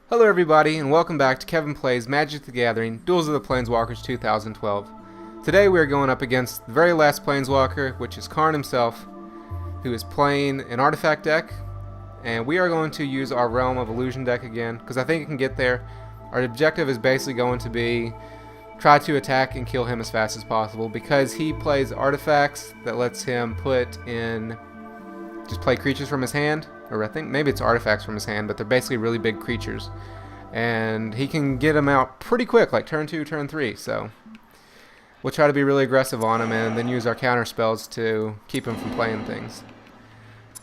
Hello everybody, and welcome back to Kevin Plays Magic the Gathering, Duels of the Planeswalkers 2012. Today we are going up against the very last Planeswalker, which is Karn himself, who is playing an artifact deck, and we are going to use our Realm of Illusion deck again, because I think it can get there. Our objective is basically going to be try to attack and kill him as fast as possible, because he plays artifacts that lets him put in, just play creatures from his hand, or I think maybe it's artifacts from his hand, but they're basically really big creatures. And he can get them out pretty quick, like turn 2, turn 3, so we'll try to be really aggressive on him and then use our counter spells to keep him from playing things.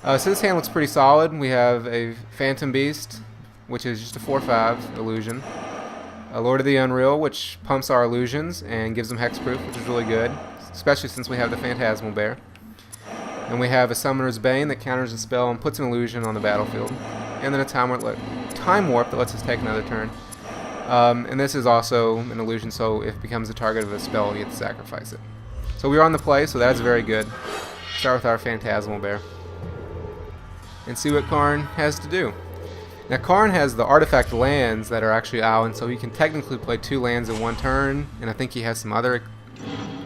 So this hand looks pretty solid. We have a Phantom Beast, which is just a 4/5 illusion. A Lord of the Unreal, which pumps our illusions and gives them hexproof, which is really good, especially since we have the Phantasmal Bear. And we have a Summoner's Bane that counters a spell and puts an illusion on the battlefield. And then a Time Warp that lets us take another turn. And this is also an illusion, so if it becomes the target of a spell, you have to sacrifice it. So we are on the play, so that's very good. Start with our Phantasmal Bear. And see what Karn has to do. Now Karn has the artifact lands that are actually out, so he can technically play 2 lands in 1 turn. And I think he has some other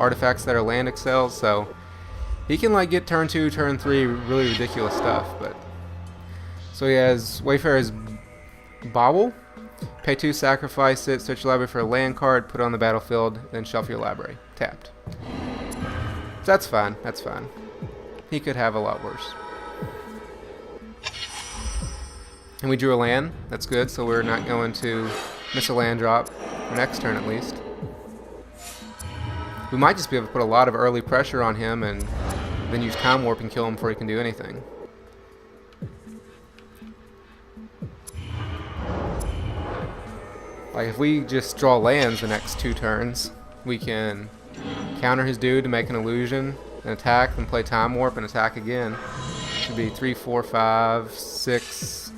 artifacts that are land excels, so he can like get turn 2, turn 3, really ridiculous stuff. But so he has Wayfarer's Bauble, pay 2, sacrifice it, search your library for a land card, put it on the battlefield, then shuffle your library, tapped. So that's fine, that's fine. He could have a lot worse. And we drew a land, that's good, so we're not going to miss a land drop for next turn at least. We might just be able to put a lot of early pressure on him and then use Time Warp and kill him before he can do anything. Like if we just draw lands the next 2 turns, we can counter his dude to make an illusion, and attack, then play Time Warp and attack again. Should be 3, 4, 5, 6.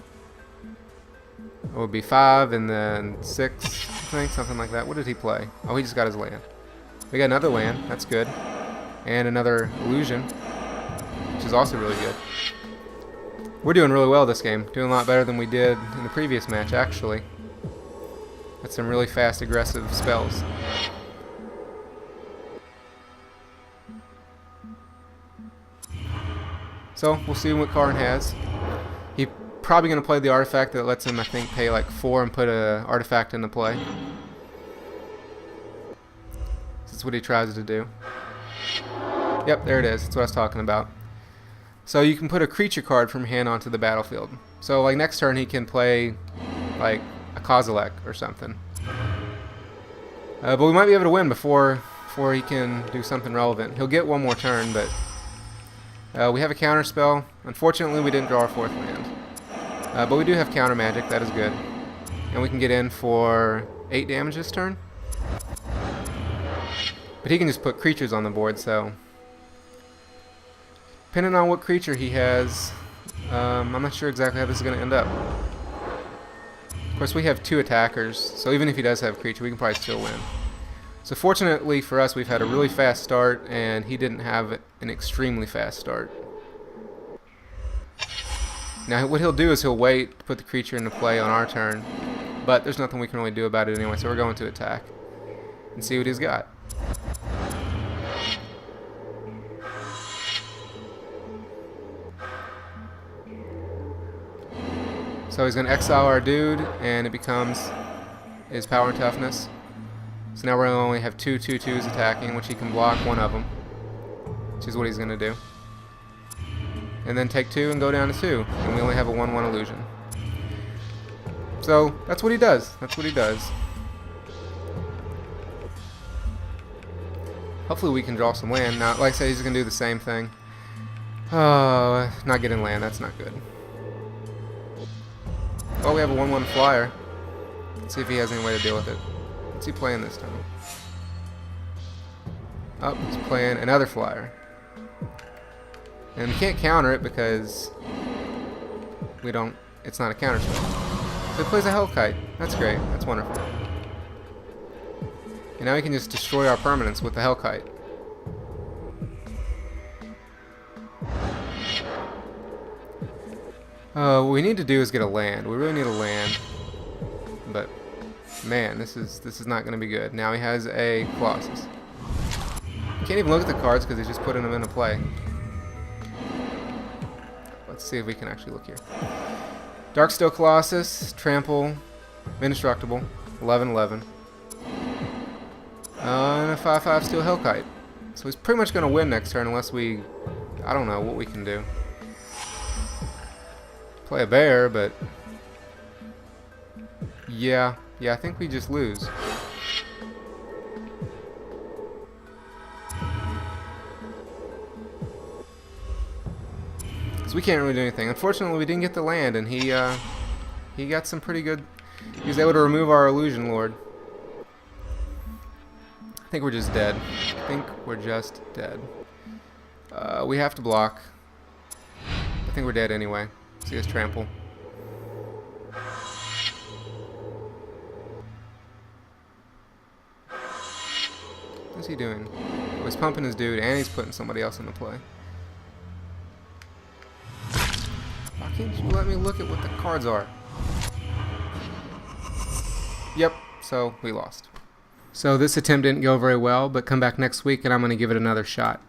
It would be 5 and then 6, I think, something like that. What did he play? Oh, he just got his land. We got another land, that's good. And another illusion, which is also really good. We're doing really well this game. Doing a lot better than we did in the previous match, actually. That's some really fast, aggressive spells. So, we'll see what Karn has. He's probably going to play the artifact that lets him, I think, pay like 4 and put an artifact into play. That's what he tries to do. Yep, there it is. That's what I was talking about. So you can put a creature card from hand onto the battlefield. So like next turn he can play like a Kozilek or something. But we might be able to win before he can do something relevant. He'll get 1 more turn, but we have a counter spell. Unfortunately, we didn't draw our 4th land. But we do have counter magic. That is good. And we can get in for 8 damage this turn. But he can just put creatures on the board, so depending on what creature he has, I'm not sure exactly how this is going to end up. Of course, we have 2 attackers, so even if he does have a creature, we can probably still win. So fortunately for us, we've had a really fast start, and he didn't have an extremely fast start. Now what he'll do is he'll wait to put the creature into play on our turn, but there's nothing we can really do about it anyway, so we're going to attack and see what he's got. So he's going to exile our dude, and it becomes his power and toughness. So now we're going to only have 2 2/2s attacking, which he can block 1 of them, which is what he's going to do. And then take 2 and go down to 2, and we only have a 1/1 illusion. So that's what he does. That's what he does. Hopefully we can draw some land. Now, like I said, he's going to do the same thing. Oh, not getting land. That's not good. Oh, we have a 1/1 flyer. Let's see if he has any way to deal with it. What's he playing this time? Oh, he's playing another flyer. And we can't counter it because we don't, it's not a counter spell. So he plays a Hellkite. That's great. That's wonderful. And now we can just destroy our permanents with the Hellkite. What we need to do is get a land. We really need a land. but man, this is not going to be good. Now he has a Colossus. Can't even look at the cards because he's just putting them into play. Let's see if we can actually look here. Darksteel Colossus, Trample, Indestructible, 11/11. And a 5/5 Steel Hellkite. So he's pretty much going to win next turn unless we... I don't know what we can do. Play a bear, but... Yeah, I think we just lose. Because we can't really do anything. Unfortunately, we didn't get the land, and he got some pretty good... He was able to remove our Illusion Lord. I think we're just dead. We have to block. I think we're dead anyway. See us trample. What's he doing? Oh, he's pumping his dude, and he's putting somebody else into play. Why can't you let me look at what the cards are? Yep, so we lost. So this attempt didn't go very well, but come back next week and I'm going to give it another shot.